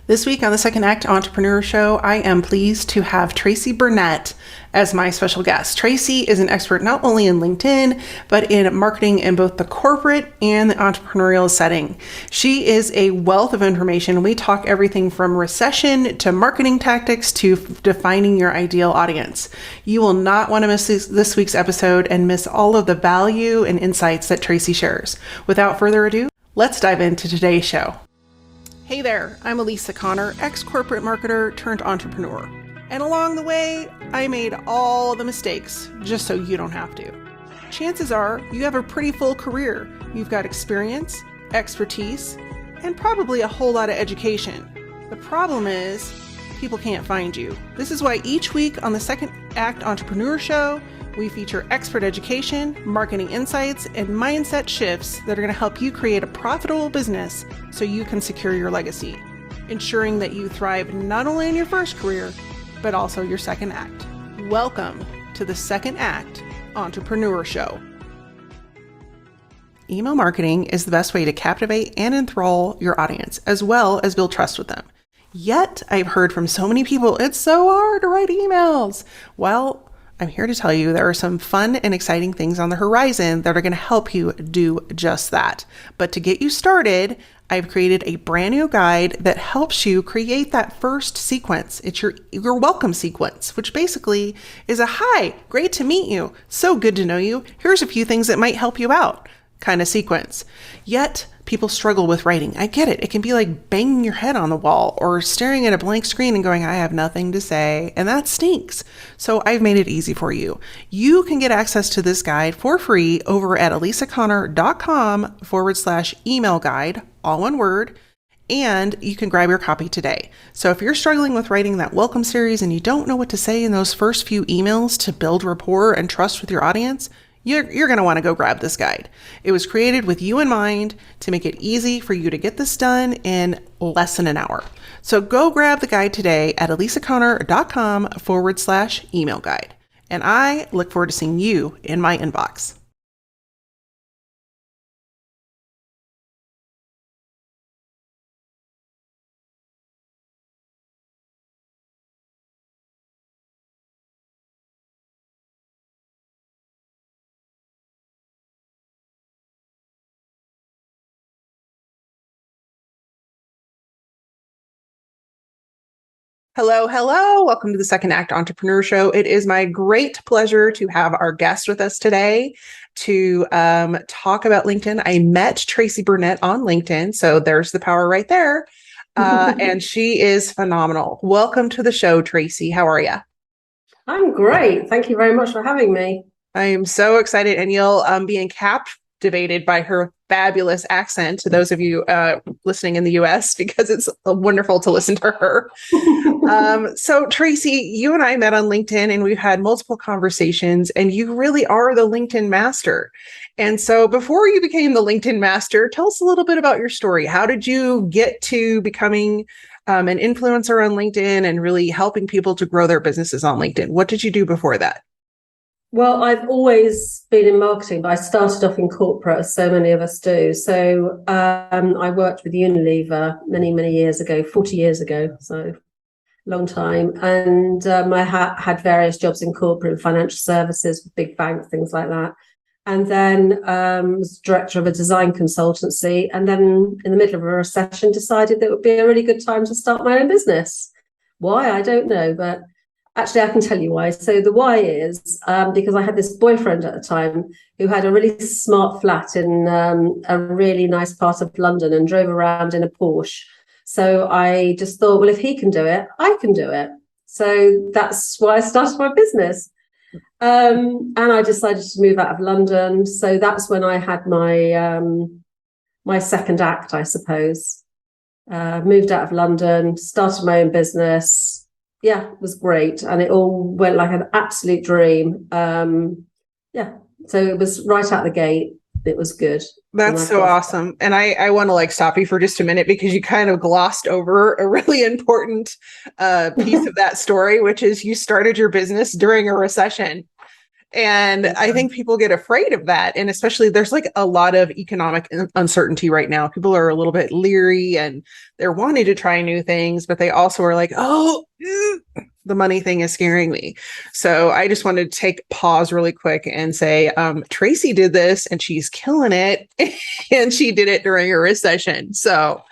This week on the Second Act Entrepreneur Show, I am pleased to have Tracey Burnett as my special guest. Tracey is an expert not only in LinkedIn, but in marketing in both the corporate and the entrepreneurial setting. She is a wealth of information. We talk everything from recession to marketing tactics to defining your ideal audience. You will not want to miss this week's episode and miss all of the value and insights that Tracey shares. Without further ado, let's dive into today's show. Hey there, I'm Alisa Connor, ex-corporate marketer turned entrepreneur. And along the way, I made all the mistakes just so you don't have to. Chances are you have a pretty full career. You've got experience, expertise, and probably a whole lot of education. The problem is people can't find you. This is why each week on the Second Act Entrepreneur Show, we feature expert education, marketing insights, and mindset shifts that are going to help you create a profitable business so you can secure your legacy, ensuring that you thrive not only in your first career, but also your second act. Welcome to the Second Act Entrepreneur Show. Email marketing is the best way to captivate and enthrall your audience, as well as build trust with them. Yet, I've heard from so many people, it's so hard to write emails. Well, I'm here to tell you there are some fun and exciting things on the horizon that are going to help you do just that. But to get you started, I've created a brand new guide that helps you create that first sequence. It's your welcome sequence, which basically is a hi, great to meet you, so good to know you, here's a few things that might help you out kind of sequence. Yet people struggle with writing. I get it. It can be like banging your head on the wall or staring at a blank screen and going, I have nothing to say. And that stinks. So I've made it easy for you. You can get access to this guide for free over at alisaconnor.com/email guide, all one word. And you can grab your copy today. So if you're struggling with writing that welcome series and you don't know what to say in those first few emails to build rapport and trust with your audience, you're going to want to go grab this guide. It was created with you in mind to make it easy for you to get this done in less than an hour. So go grab the guide today at alisaconnor.com/email guide. And I look forward to seeing you in my inbox. Hello, hello. Welcome to the Second Act Entrepreneur Show. It is my great pleasure to have our guest with us today to talk about LinkedIn. I met Tracey Burnett on LinkedIn, so there's the power right there. And she is phenomenal. Welcome to the show, Tracey. How are you? I'm great. Thank you very much for having me. I am so excited, and you'll be captivated by her fabulous accent to those of you listening in the US, because it's wonderful to listen to her. So Tracey, you and I met on LinkedIn and we've had multiple conversations, and you really are the LinkedIn master. And so before you became the LinkedIn master, tell us a little bit about your story. How did you get to becoming an influencer on LinkedIn and really helping people to grow their businesses on LinkedIn? What did you do before that? Well, I've always been in marketing, but I started off in corporate, as so many of us do. So I worked with Unilever many, many years ago, 40 years ago, so long time. And I had various jobs in corporate and financial services, big banks, things like that. And then was director of a design consultancy. And then in the middle of a recession, decided that it would be a really good time to start my own business. Why? I don't know, but actually, I can tell you why. So the why is because I had this boyfriend at the time who had a really smart flat in a really nice part of London and drove around in a Porsche. So I just thought, well, if he can do it, I can do it. So that's why I started my business. And I decided to move out of London. So that's when I had my second act, I suppose. Moved out of London, started my own business. Yeah, it was great. And it all went like an absolute dream. So it was right out the gate. It was good. That's so awesome. And I want to stop you for just a minute, because you kind of glossed over a really important piece of that story, which is you started your business during a recession. And I think people get afraid of that. And especially there's like a lot of economic uncertainty right now. People are a little bit leery and they're wanting to try new things, but they also are like, oh, the money thing is scaring me. So I just wanted to take pause really quick and say, Tracey did this and she's killing it. And she did it during a recession. So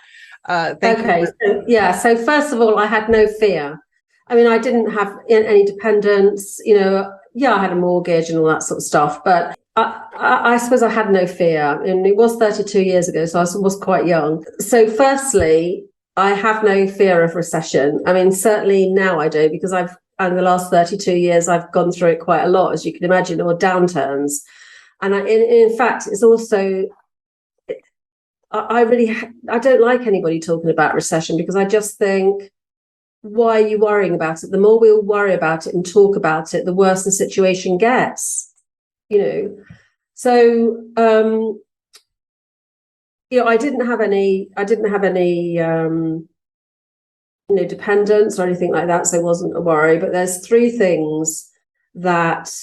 thank you. So first of all, I had no fear. I mean, I didn't have any dependents, I had a mortgage and all that sort of stuff, but I suppose I had no fear. And it was 32 years ago, so I was quite young. So firstly, I have no fear of recession. I mean, certainly now I do, because in the last 32 years, I've gone through it quite a lot, as you can imagine, or downturns. And in fact, it's also, I don't like anybody talking about recession, because I just think, why are you worrying about it? The more we'll worry about it and talk about it, the worse the situation gets, So, I didn't have any, dependents or anything like that. So it wasn't a worry, but there's three things that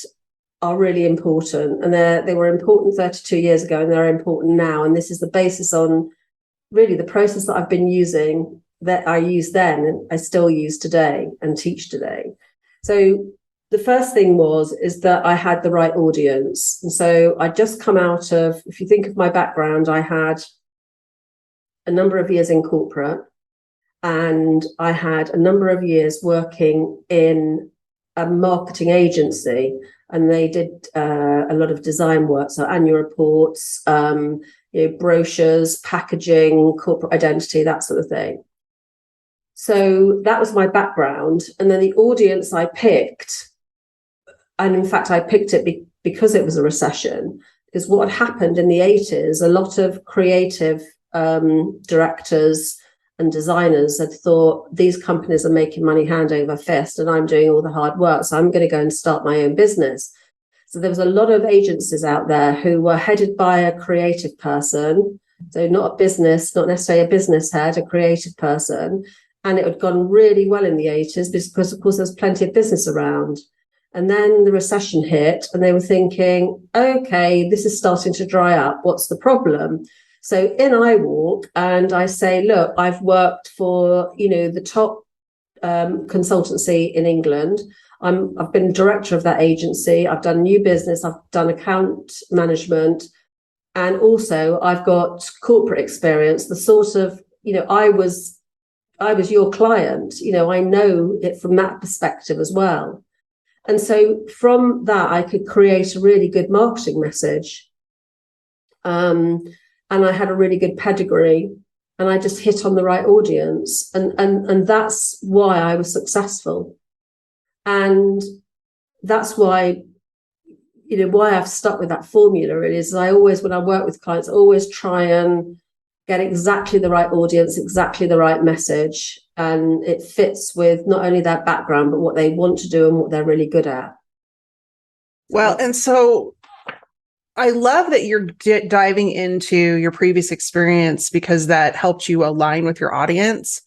are really important, and they were important 32 years ago and they're important now. And this is the basis on really the process that I've been using, that I used then and I still use today and teach today. So the first thing is that I had the right audience. And so I just come out of, if you think of my background, I had a number of years in corporate, and I had a number of years working in a marketing agency, and they did a lot of design work, so annual reports, brochures, packaging, corporate identity, that sort of thing. So that was my background. And then the audience I picked, and in fact, I picked it because it was a recession, because what had happened in the 80s, a lot of creative directors and designers had thought, these companies are making money hand over fist and I'm doing all the hard work, so I'm going to go and start my own business. So there was a lot of agencies out there who were headed by a creative person, so not necessarily a business head, a creative person. And it had gone really well in the 80s because, of course, there's plenty of business around. And then the recession hit and they were thinking, okay, this is starting to dry up. What's the problem? So in I walk and I say, look, I've worked for, the top consultancy in England. I've been director of that agency. I've done new business. I've done account management. And also I've got corporate experience, the sort of, I was your client, I know it from that perspective as well. And so from that, I could create a really good marketing message. And I had a really good pedigree, and I just hit on the right audience. And that's why I was successful. And that's why, why I've stuck with that formula. It is, when I work with clients, I always try and get exactly the right audience, exactly the right message, and it fits with not only their background, but what they want to do and what they're really good at. Well, and so I love that you're diving into your previous experience, because that helped you align with your audience.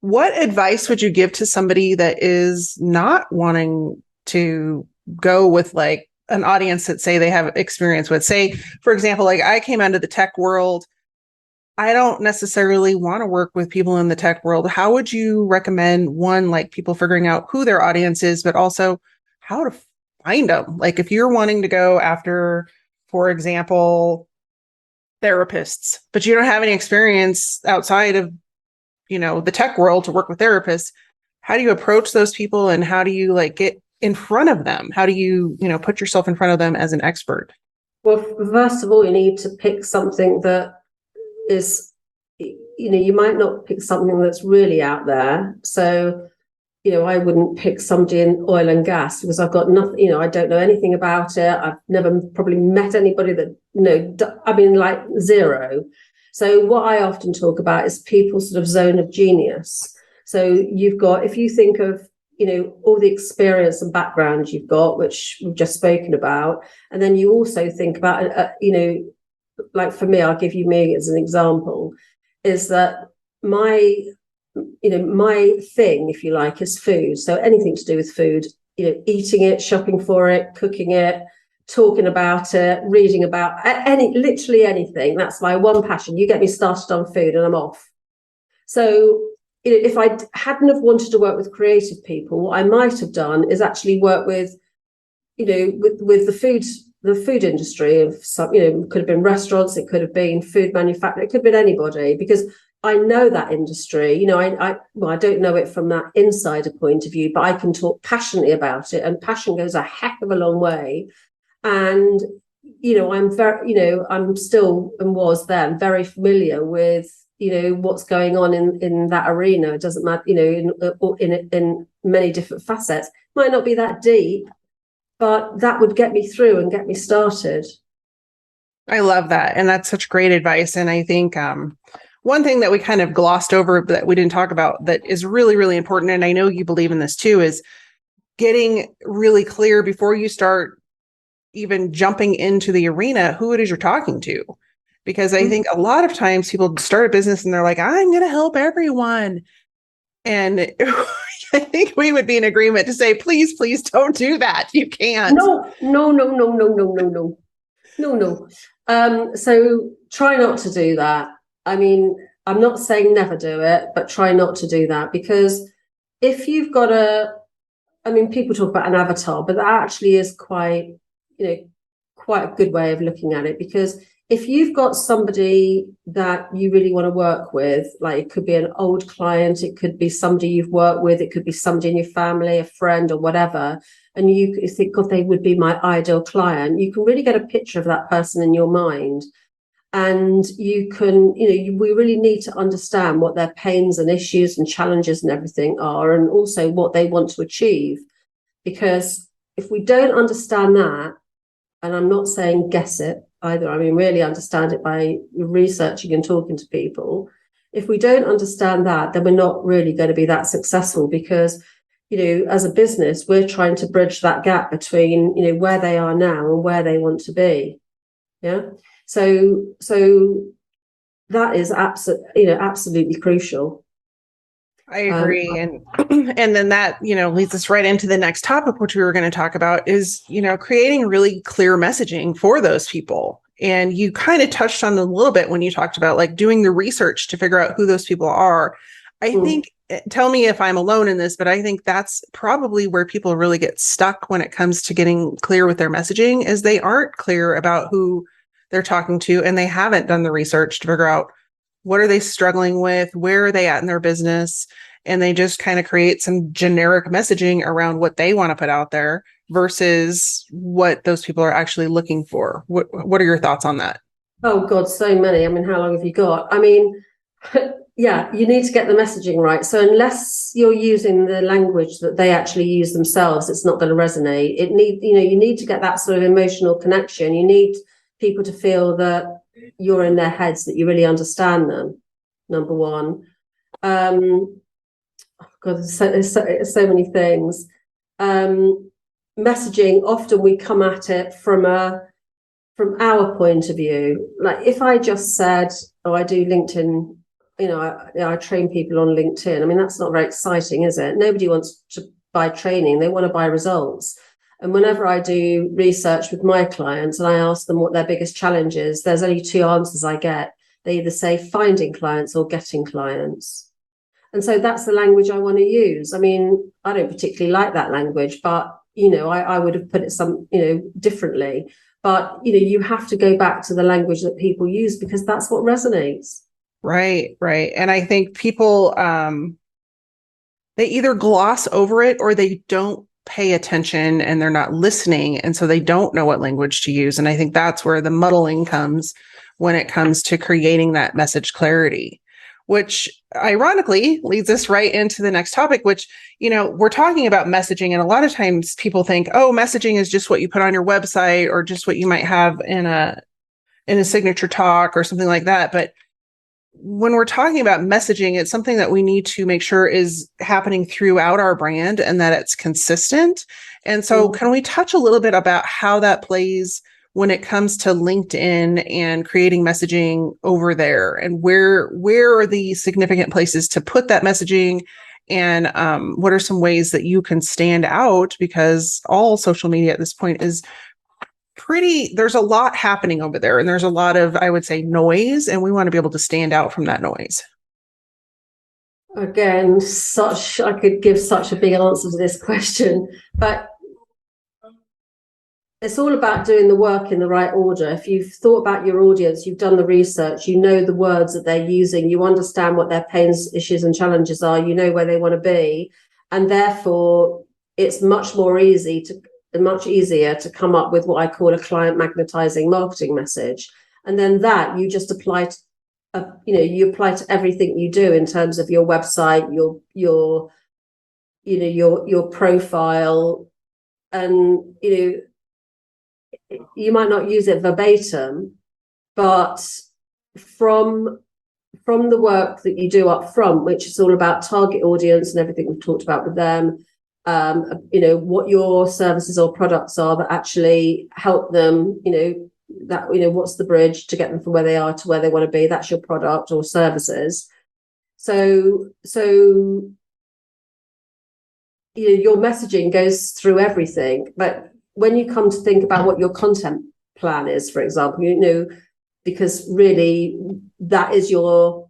What advice would you give to somebody that is not wanting to go with like an audience that say they have experience with? Say, for example, like I came into the tech world. I don't necessarily want to work with people in the tech world. How would you recommend, one, like people figuring out who their audience is, but also how to find them? Like if you're wanting to go after, for example, therapists, but you don't have any experience outside of, the tech world to work with therapists, how do you approach those people, and how do you like get in front of them? How do you, put yourself in front of them as an expert? Well, first of all, you need to pick something that is, you might not pick something that's really out there. So, I wouldn't pick somebody in oil and gas, because I've got nothing, I don't know anything about it. I've never probably met anybody that, like zero. So what I often talk about is people's sort of zone of genius. So you've got, if you think of, all the experience and background you've got, which we've just spoken about, and then you also think about, like for me, I'll give you me as an example, is that my thing, if you like, is food. So anything to do with food eating it, shopping for it, cooking it, talking about it, reading about literally anything. That's my one passion. You get me started on food and I'm off. So if I hadn't have wanted to work with creative people, what I might have done is actually work with, with the food industry of some, it could have been restaurants, it could have been food manufacturing, it could have been anybody, because I know that industry. I don't know it from that insider point of view, but I can talk passionately about it, and passion goes a heck of a long way. And I'm very, I'm still and was then very familiar with what's going on in that arena. It doesn't matter, in many different facets. Might not be that deep, but that would get me through and get me started. I love that. And that's such great advice. And I think one thing that we kind of glossed over that we didn't talk about that is really, really important, and I know you believe in this too, is getting really clear before you start even jumping into the arena, who it is you're talking to. Because I think a lot of times people start a business and they're like, I'm going to help everyone. And I think we would be in agreement to say, please, please don't do that. You can't. No. So try not to do that. I mean, I'm not saying never do it, but try not to do that, because if you've got people talk about an avatar, but that actually is quite a good way of looking at it, because if you've got somebody that you really want to work with, like it could be an old client, it could be somebody you've worked with, it could be somebody in your family, a friend or whatever, and you think, God, they would be my ideal client, you can really get a picture of that person in your mind. And you can, we really need to understand what their pains and issues and challenges and everything are, and also what they want to achieve. Because if we don't understand that, and I'm not saying guess it either, I mean, really understand it by researching and talking to people. If we don't understand that, then we're not really going to be that successful, because, as a business, we're trying to bridge that gap between, where they are now and where they want to be. Yeah. So that is absolutely crucial. I agree. And then that, leads us right into the next topic, which we were going to talk about is, creating really clear messaging for those people. And you kind of touched on it a little bit when you talked about like doing the research to figure out who those people are. I think, tell me if I'm alone in this, but I think that's probably where people really get stuck when it comes to getting clear with their messaging, is they aren't clear about who they're talking to, and they haven't done the research to figure out what are they struggling with, where are they at in their business, and they just kind of create some generic messaging around what they want to put out there versus what those people are actually looking for. What are your thoughts on that? Oh God, so many. I mean, how long have you got? I mean, yeah, you need to get the messaging right. So unless you're using the language that they actually use themselves, it's not going to resonate. You need to get that sort of emotional connection. You need people to feel that you're in their heads, that you really understand them, number one. God, there's so many things. Messaging, often we come at it from our point of view. Like if I just said, oh, I do LinkedIn, I train people on LinkedIn. I mean, that's not very exciting, is it? Nobody wants to buy training. They want to buy results. And whenever I do research with my clients and I ask them what their biggest challenge is, there's only two answers I get. They either say finding clients or getting clients. And so that's the language I want to use. I mean, I don't particularly like that language, but, I would have put it differently. But, you have to go back to the language that people use, because that's what resonates. Right, right. And I think people, they either gloss over it or they don't pay attention and they're not listening. And so they don't know what language to use. And I think that's where the muddling comes when it comes to creating that message clarity, which ironically leads us right into the next topic, which, we're talking about messaging. And a lot of times people think, oh, messaging is just what you put on your website or just what you might have in a signature talk or something like that. But when we're talking about messaging, it's something that we need to make sure is happening throughout our brand and that it's consistent. And so can we touch a little bit about how that plays when it comes to LinkedIn and creating messaging over there, and where are the significant places to put that messaging And what are some ways that you can stand out? Because all social media at this point is there's a lot happening over there, and there's a lot of, I would say, noise, and we want to be able to stand out from that noise. Again, I could give such a big answer to this question, but it's all about doing the work in the right order. If you've thought about your audience, you've done the research, you know the words that they're using, you understand what their pains, issues, and challenges are, you know where they want to be, and therefore it's much easier to come up with what I call a client magnetizing marketing message. And then that you just apply to, you apply to everything you do in terms of your website, your profile, and you might not use it verbatim, but from the work that you do up front, which is all about target audience and everything we've talked about with them, what your services or products are that actually help them, what's the bridge to get them from where they are to where they want to be. That's your product or services. So your messaging goes through everything. But when you come to think about what your content plan is, for example, because really that is your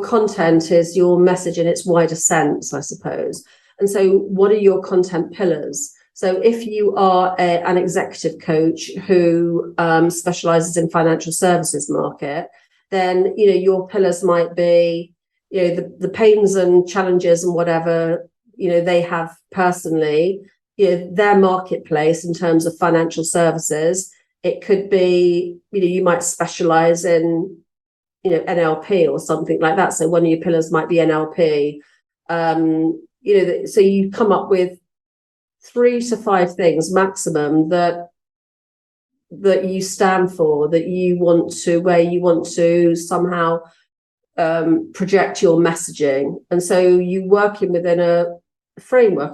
content is your message in its wider sense, I suppose. And so what are your content pillars? So if you are an executive coach who specializes in financial services market, then, your pillars might be, the pains and challenges and whatever, they have personally, their marketplace in terms of financial services. It could be, you might specialize in, NLP or something like that. So one of your pillars might be NLP. So you come up with 3 to 5 things maximum that you stand for, where you want to somehow project your messaging. And so you working within a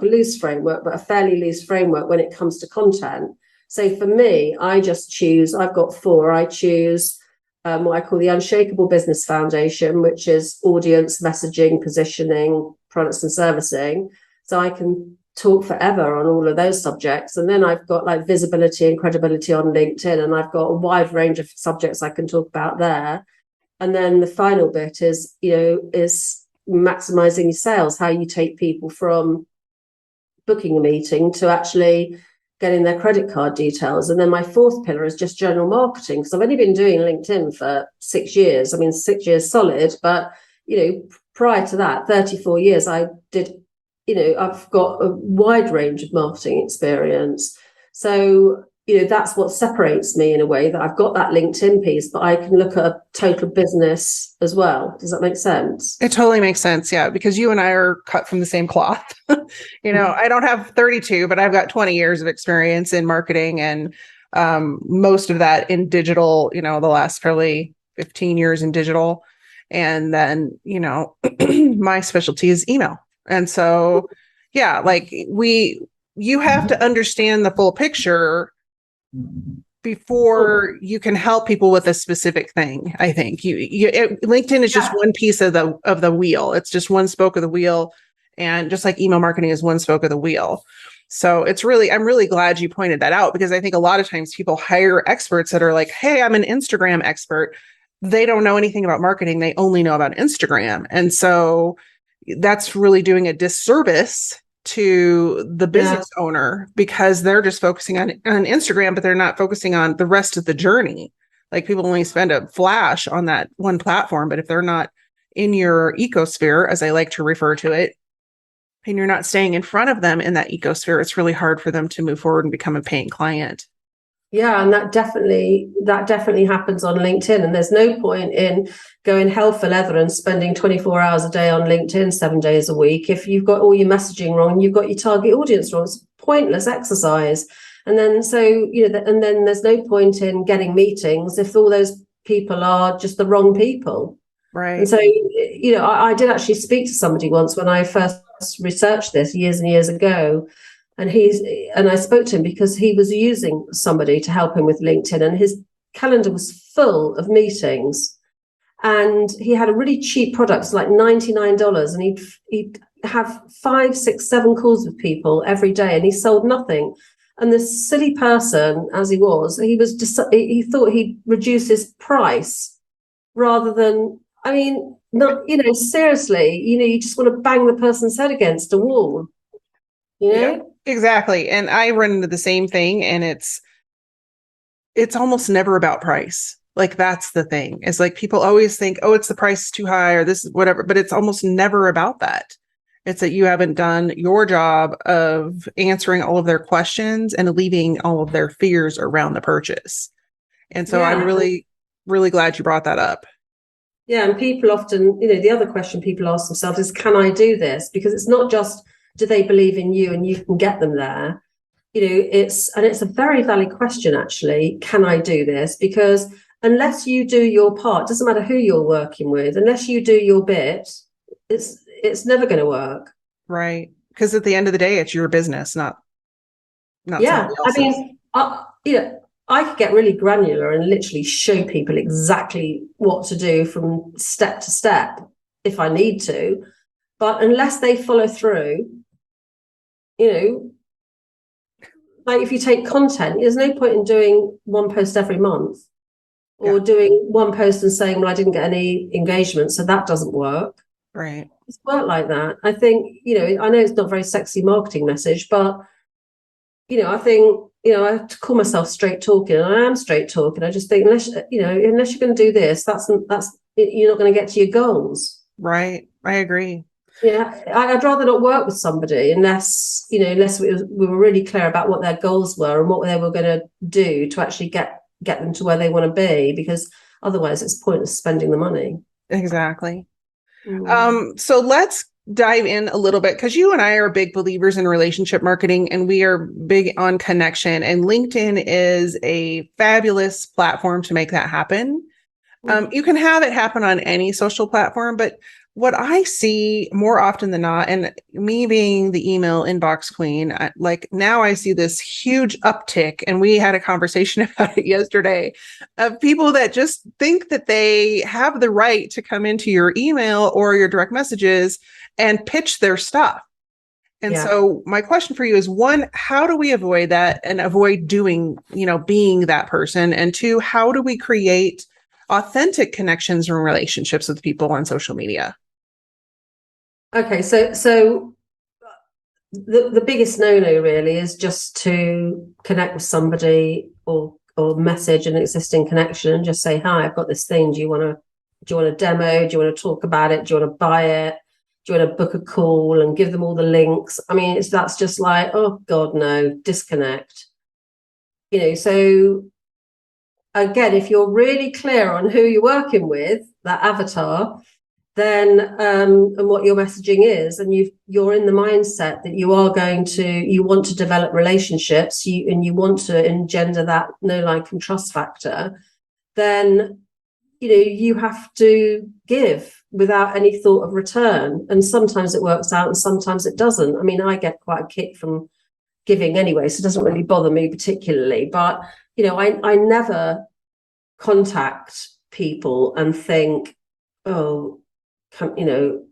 loose framework, but a fairly loose framework when it comes to content. So for me, I've got 4. I choose what I call the Unshakable Business Foundation, which is audience, messaging, positioning, products and servicing. So I can talk forever on all of those subjects. And then I've got like visibility and credibility on LinkedIn, and I've got a wide range of subjects I can talk about there. And then the final bit is maximizing your sales, how you take people from booking a meeting to actually getting their credit card details. And then my 4th pillar is just general marketing, because I've only been doing LinkedIn for 6 years. I mean, 6 years solid, but prior to that, 34 years, I've got a wide range of marketing experience. So, that's what separates me in a way, that I've got that LinkedIn piece, but I can look at a total business as well. Does that make sense? It totally makes sense. Yeah. Because you and I are cut from the same cloth. I don't have 32, but I've got 20 years of experience in marketing, and most of that in digital, the last probably 15 years in digital. And then, my specialty is email. And so, yeah, you have to understand the full picture before you can help people with a specific thing. I think LinkedIn is just one piece of the wheel. It's just one spoke of the wheel. And just like email marketing is one spoke of the wheel. So I'm really glad you pointed that out, because I think a lot of times people hire experts that are like, hey, I'm an Instagram expert. They don't know anything about marketing. They only know about Instagram. And so that's really doing a disservice to the business owner, because they're just focusing on Instagram, but they're not focusing on the rest of the journey. Like, people only spend a flash on that one platform, but if they're not in your ecosphere, as I like to refer to it, and you're not staying in front of them in that ecosphere, it's really hard for them to move forward and become a paying client. Yeah, and that definitely happens on LinkedIn. And there's no point in going hell for leather and spending 24 hours a day on LinkedIn 7 days a week if you've got all your messaging wrong and you've got your target audience wrong. It's a pointless exercise. And then and then there's no point in getting meetings if all those people are just the wrong people. Right. And so, I did actually speak to somebody once when I first researched this years and years ago. And I spoke to him because he was using somebody to help him with LinkedIn, and his calendar was full of meetings. and he had a really cheap product, it's like $99, and he'd have 5, 6, 7 calls with people every day, and he sold nothing. And this silly person, as he thought he'd reduce his price rather than, I mean, not, seriously, you just want to bang the person's head against a wall, Yeah, exactly. And I run into the same thing, and it's almost never about price. Like, that's the thing. It's like people always think, oh, it's the price is too high or this is whatever, but it's almost never about that. It's that you haven't done your job of answering all of their questions and alleviating all of their fears around the purchase. And so I'm really, really glad you brought that up. Yeah, and people often, the other question people ask themselves is, can I do this? Because it's not just, do they believe in you and you can get them there? It's a very valid question, actually. Can I do this? Because unless you do your part, doesn't matter who you're working with, unless you do your bit, it's never going to work. Right. Because at the end of the day, it's your business, not somebody else's. I mean, I could get really granular and literally show people exactly what to do from step to step if I need to. But unless they follow through, like if you take content, there's no point in doing one post every month or doing one post and saying, well, I didn't get any engagement, so that doesn't work. Right. It's work like that. I think, I know it's not a very sexy marketing message, but, I think, I have to call myself straight talking, and I am straight talking. I just think unless you're going to do this, that's you're not going to get to your goals. Right. I agree. Yeah, I'd rather not work with somebody unless we were really clear about what their goals were and what they were going to do to actually get them to where they want to be, because otherwise it's pointless spending the money. Exactly. So let's dive in a little bit, because you and I are big believers in relationship marketing, and we are big on connection, and LinkedIn is a fabulous platform to make that happen. You can have it happen on any social platform, but what I see more often than not, and me being the email inbox queen, now I see this huge uptick, and we had a conversation about it yesterday, of people that just think that they have the right to come into your email or your direct messages and pitch their stuff. And so my question for you is, one, how do we avoid that and avoid doing, being that person? And two, how do we create authentic connections and relationships with people on social media? Okay, so the biggest no-no really is just to connect with somebody or message an existing connection and just say, hi, I've got this thing. Do you want a demo? Do you want to talk about it? Do you want to buy it? Do you want to book a call and give them all the links? I mean, that's just like, oh God, no, disconnect. So again, if you're really clear on who you're working with, that avatar, then and what your messaging is, and you're in the mindset that you want to develop relationships, and you want to engender that know, like, and trust factor, then you have to give without any thought of return. And sometimes it works out and sometimes it doesn't. I mean, I get quite a kick from giving anyway, so it doesn't really bother me particularly. But I never contact people and think, oh, when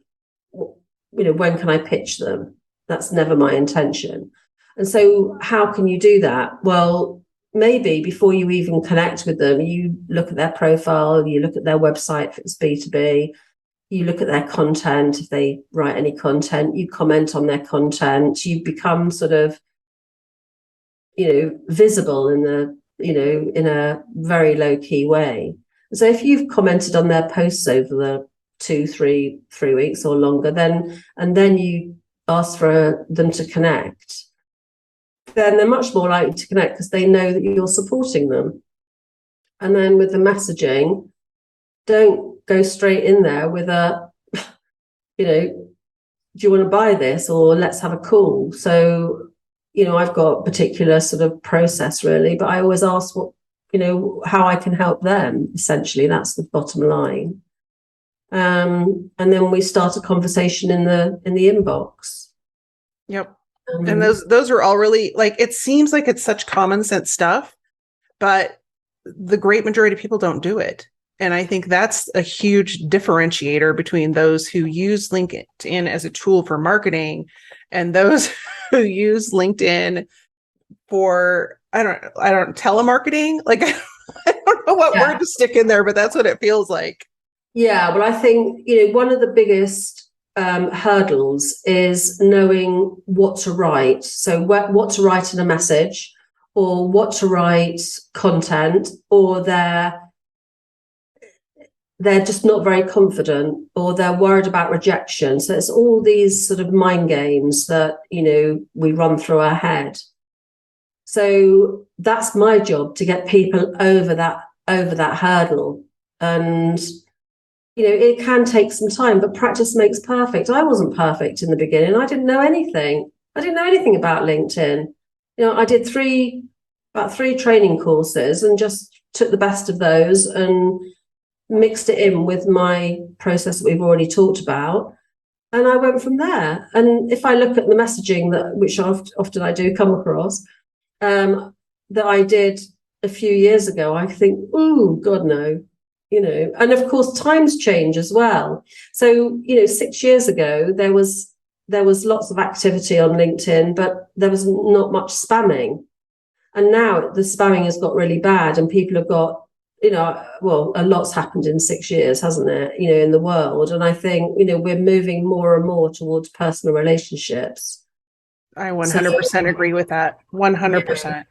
can I pitch them? That's never my intention. And so how can you do that? Well, maybe before you even connect with them, you look at their profile, you look at their website if it's B2B, you look at their content, if they write any content, you comment on their content, you become sort of, visible in a very low key way. So if you've commented on their posts over the 3 weeks or longer, then you ask for them to connect, then they're much more likely to connect because they know that you're supporting them. And then with the messaging, don't go straight in there with a, do you want to buy this, or let's have a call. So, I've got a particular sort of process really, but I always ask how I can help them. Essentially, that's the bottom line. And then we start a conversation in the inbox. Yep. And those are all really, it seems like it's such common sense stuff, but the great majority of people don't do it. And I think that's a huge differentiator between those who use LinkedIn as a tool for marketing and those who use LinkedIn for, I don't telemarketing. Like, I don't know what word to stick in there, but that's what it feels like. Yeah, well, I think, one of the biggest hurdles is knowing what to write. So what to write in a message, or what to write content, or they're just not very confident, or they're worried about rejection. So it's all these sort of mind games that, we run through our head. So that's my job, to get people over that hurdle. And, it can take some time, but practice makes perfect. I wasn't perfect in the beginning. I didn't know anything. I didn't know anything about LinkedIn. I did about three training courses and just took the best of those and mixed it in with my process that we've already talked about. And I went from there. And if I look at the messaging which often I do come across, that I did a few years ago, I think, oh, God, no. And of course, times change as well. So, 6 years ago, there was lots of activity on LinkedIn, but there was not much spamming. And now the spamming has got really bad, and people have got, well, a lot's happened in 6 years, hasn't it, in the world. And I think, we're moving more and more towards personal relationships. I 100% agree with that. 100%.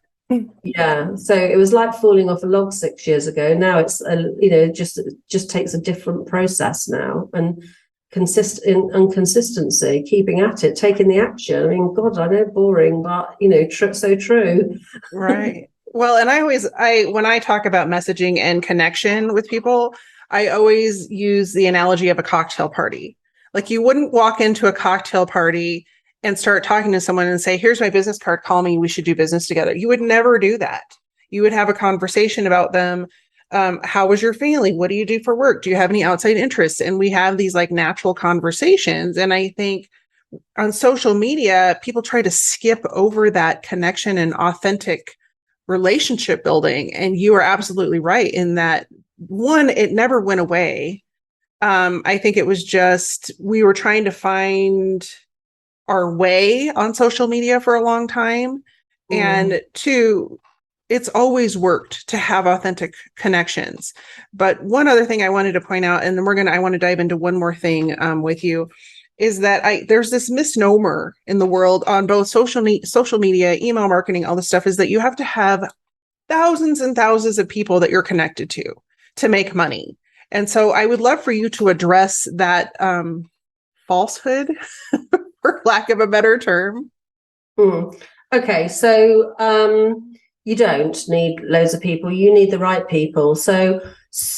Yeah. So it was like falling off a log 6 years ago. Now it's, just takes a different process now, and consistency, keeping at it, taking the action. I mean, God, I know, boring, but, so true. Right. Well, and when I talk about messaging and connection with people, I always use the analogy of a cocktail party. Like, you wouldn't walk into a cocktail party and start talking to someone and say, here's my business card, call me, we should do business together. You would never do that. You would have a conversation about them. How was your family? What do you do for work? Do you have any outside interests? And we have these like natural conversations. And I think on social media, people try to skip over that connection and authentic relationship building. And you are absolutely right in that, one, it never went away. I think it was just, we were trying to find our way on social media for a long time. And two, it's always worked to have authentic connections. But one other thing I wanted to point out, and then I want to dive into one more thing with you, is that there's this misnomer in the world on both social media, email marketing, all this stuff, is that you have to have thousands and thousands of people that you're connected to make money. And so I would love for you to address that falsehood, for lack of a better term. Okay, so you don't need loads of people. You need the right people. So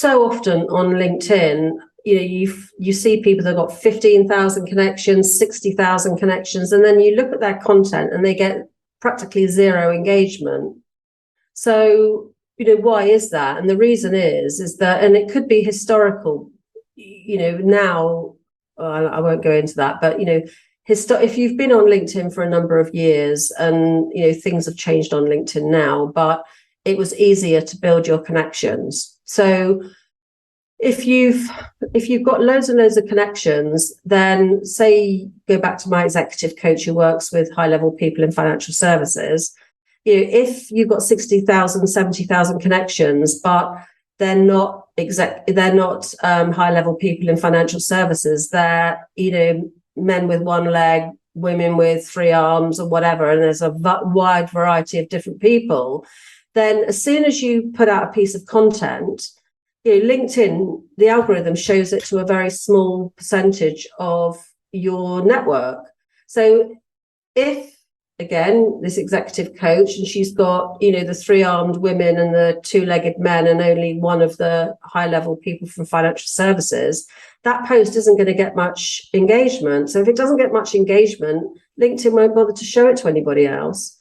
often on LinkedIn, you see people that got 15,000 connections, 60,000 connections, and then you look at their content and they get practically zero engagement. So, why is that? And the reason is that, and it could be historical, now, I won't go into that, but, if you've been on LinkedIn for a number of years, and, things have changed on LinkedIn now, but it was easier to build your connections. So if you've got loads and loads of connections, then say, go back to my executive coach who works with high level people in financial services, if you've got 60,000, 70,000 connections, but they're not high level people in financial services, they're, men with one leg, women with three arms, or whatever, and there's a wide variety of different people, then as soon as you put out a piece of content, LinkedIn, the algorithm shows it to a very small percentage of your network. So if, again, this executive coach, and she's got, the three-armed women and the two-legged men and only one of the high-level people from financial services, that post isn't going to get much engagement. So if it doesn't get much engagement, LinkedIn won't bother to show it to anybody else.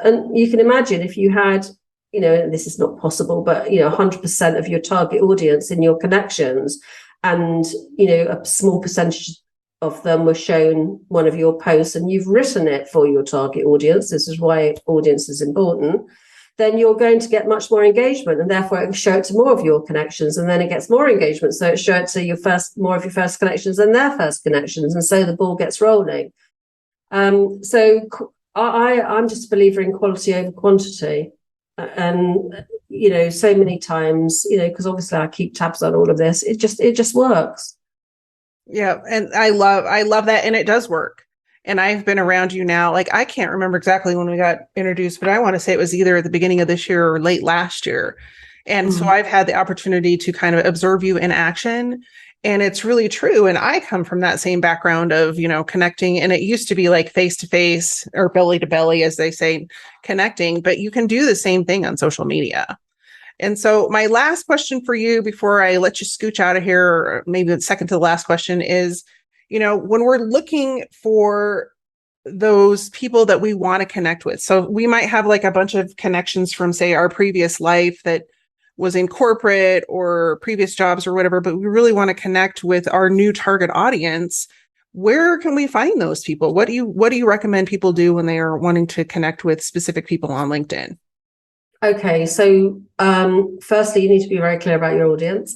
And you can imagine if you had, this is not possible, but, 100% of your target audience in your connections, and, a small percentage of them were shown one of your posts, and you've written it for your target audience. This is why audience is important. then you're going to get much more engagement, and therefore it can show it to more of your connections, and then it gets more engagement. So it shows it to more of your first connections and their first connections, and so the ball gets rolling. So I'm just a believer in quality over quantity, and so many times, because obviously I keep tabs on all of this. It just works. Yeah, and I love that, and it does work. And I've been around you now, like I can't remember exactly when we got introduced, but I want to say it was either at the beginning of this year or late last year. And so I've had the opportunity to kind of observe you in action. And it's really true. And I come from that same background of, connecting. And it used to be like face to face or belly to belly, as they say, connecting, but you can do the same thing on social media. And so my last question for you before I let you scooch out of here, or maybe the second to the last question is, when we're looking for those people that we want to connect with, so we might have like a bunch of connections from, say, our previous life that was in corporate or previous jobs or whatever, but we really want to connect with our new target audience. Where can we find those people? What do you recommend people do when they are wanting to connect with specific people on LinkedIn? Okay, so firstly, you need to be very clear about your audience,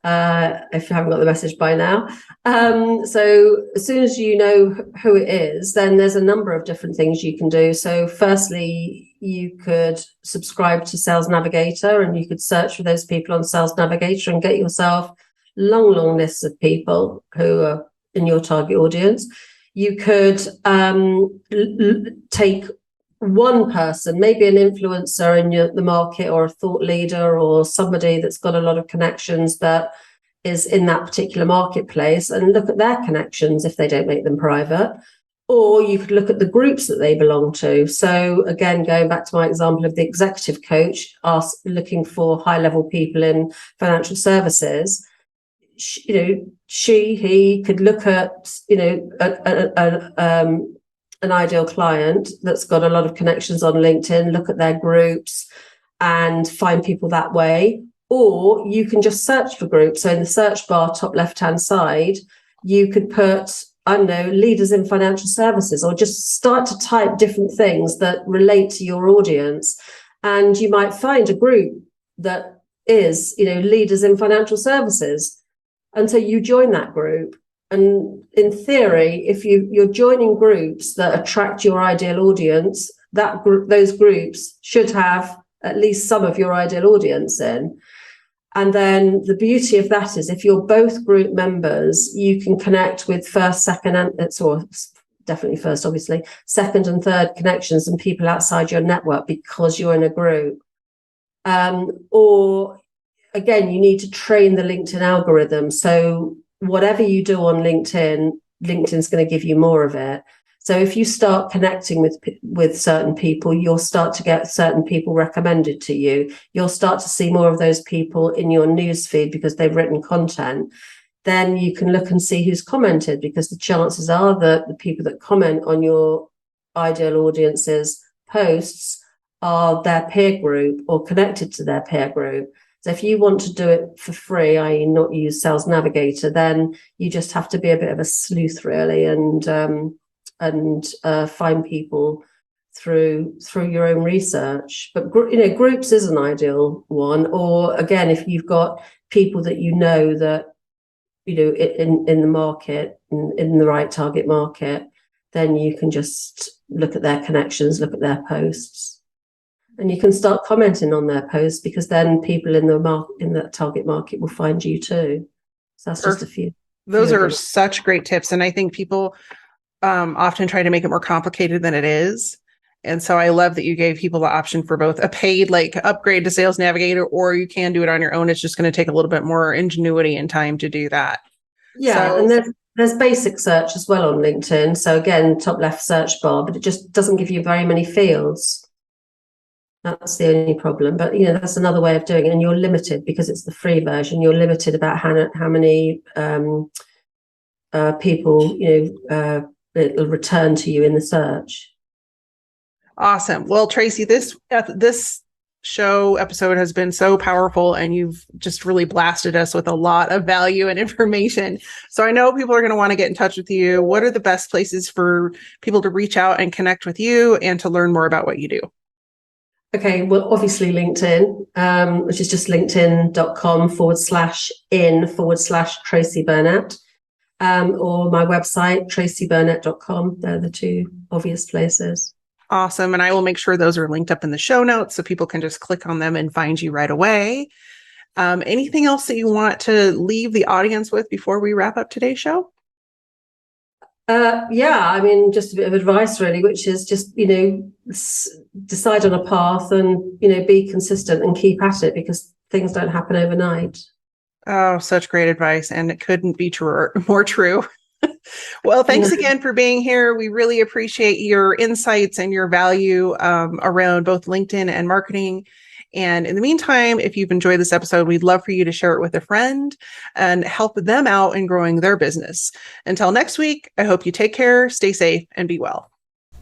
if you haven't got the message by now. So as soon as you know who it is, then there's a number of different things you can do. So firstly, you could subscribe to Sales Navigator, and you could search for those people on Sales Navigator and get yourself long lists of people who are in your target audience. You could take one person, maybe an influencer in the market, or a thought leader, or somebody that's got a lot of connections that is in that particular marketplace, and look at their connections if they don't make them private. Or you could look at the groups that they belong to. So again, going back to my example of the executive coach, looking for high-level people in financial services, he could look at, an ideal client that's got a lot of connections on LinkedIn, look at their groups and find people that way. Or you can just search for groups. So in the search bar, top left-hand side, you could put, leaders in financial services, or just start to type different things that relate to your audience. And you might find a group that is, leaders in financial services. And so you join that group. And in theory, if you're joining groups that attract your ideal audience, those groups should have at least some of your ideal audience in. And then the beauty of that is, if you're both group members, you can connect with first, second, and definitely first, obviously, second and third connections and people outside your network because you're in a group. Or again, you need to train the LinkedIn algorithm. So whatever you do on LinkedIn, LinkedIn's going to give you more of it. So if you start connecting with certain people, you'll start to get certain people recommended to you. You'll start to see more of those people in your newsfeed because they've written content. Then you can look and see who's commented, because the chances are that the people that comment on your ideal audience's posts are their peer group or connected to their peer group. So if you want to do it for free, i.e. not use Sales Navigator, then you just have to be a bit of a sleuth, really, and find people through your own research. But groups is an ideal one. Or again, if you've got people that that in the market, in the right target market, then you can just look at their connections, look at their posts. And you can start commenting on their posts, because then people in the target market will find you too. So that's just a few. Those are such great tips. And I think people often try to make it more complicated than it is. And so I love that you gave people the option for both a paid upgrade to Sales Navigator, or you can do it on your own. It's just going to take a little bit more ingenuity and time to do that. Yeah. And there's basic search as well on LinkedIn. So again, top left search bar, but it just doesn't give you very many fields. That's the only problem. But, that's another way of doing it. And you're limited, because it's the free version. You're limited about how many people, it'll return to you in the search. Awesome. Well, Tracey, this show episode has been so powerful, and you've just really blasted us with a lot of value and information. So I know people are going to want to get in touch with you. What are the best places for people to reach out and connect with you and to learn more about what you do? Okay, well, obviously LinkedIn, which is just linkedin.com/in/Tracey Burnett, or my website, tracyburnett.com. They're the two obvious places. Awesome. And I will make sure those are linked up in the show notes so people can just click on them and find you right away. Anything else that you want to leave the audience with before we wrap up today's show? Yeah, I mean, just a bit of advice really, which is just, decide on a path and, be consistent and keep at it, because things don't happen overnight. Oh, such great advice. And it couldn't be more true. Well, thanks again for being here. We really appreciate your insights and your value around both LinkedIn and marketing. And in the meantime, if you've enjoyed this episode, we'd love for you to share it with a friend and help them out in growing their business. Until next week, I hope you take care, stay safe, and be well.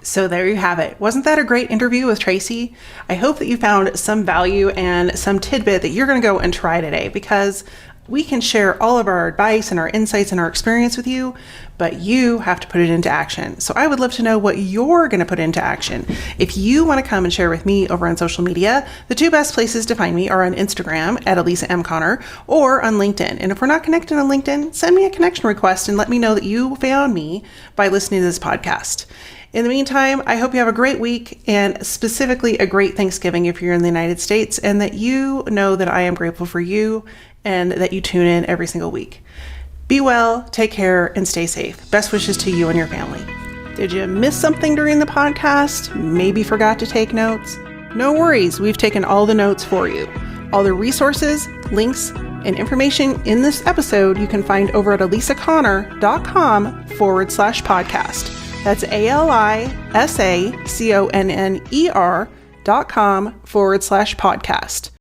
So there you have it. Wasn't that a great interview with Tracey? I hope that you found some value and some tidbit that you're going to go and try today, because we can share all of our advice and our insights and our experience with you, but you have to put it into action. So I would love to know what you're going to put into action. If you want to come and share with me over on social media, the two best places to find me are on Instagram at Alisa M. Connor or on LinkedIn. And if we're not connected on LinkedIn, send me a connection request and let me know that you found me by listening to this podcast. In the meantime, I hope you have a great week, and specifically a great Thanksgiving if you're in the United States, and that you know that I am grateful for you and that you tune in every single week. Be well, take care, and stay safe. Best wishes to you and your family. Did you miss something during the podcast? Maybe forgot to take notes? No worries, we've taken all the notes for you. All the resources, links, and information in this episode you can find over at alisaconnor.com/podcast. That's ALISACONNER.com/podcast.